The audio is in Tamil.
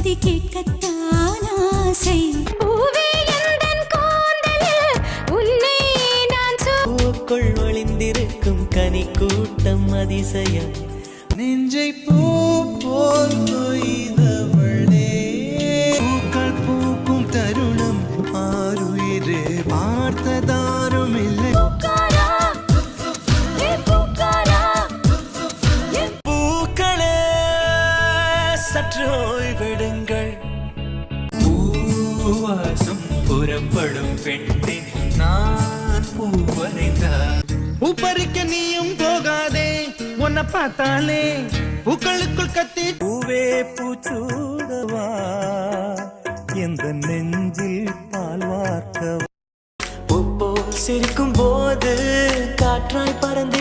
செய்தி கேட்கத்தான் ஆசை. பூவே எந்தன் கூந்தலில் உன்னை நான் பூக்குள் ஒளிந்திருக்கும் கனி கூட்டம் அதிசயம். நெஞ்சை பூ போல் கொய்தவளே, பூக்கள் பூக்கும் தருணம் ஆறுயிரே பார்த்ததாரும் இல்லை. பூக்களே சற்று ஓய்வெடுங்கள். பூவாசம் புறப்படும் பெண்ணே நான் பூ வரைந்தார். பூப்பறிக்க நீயும் போகாதே, உன்னை பார்த்தாலே பூக்களுக்குள் கத்தி. பூவே பூச்சூடவா எந்த நெஞ்சில் பால் வார்க்கவா. பூப்போ சிரிக்கும் போது காற்றாய் பறந்து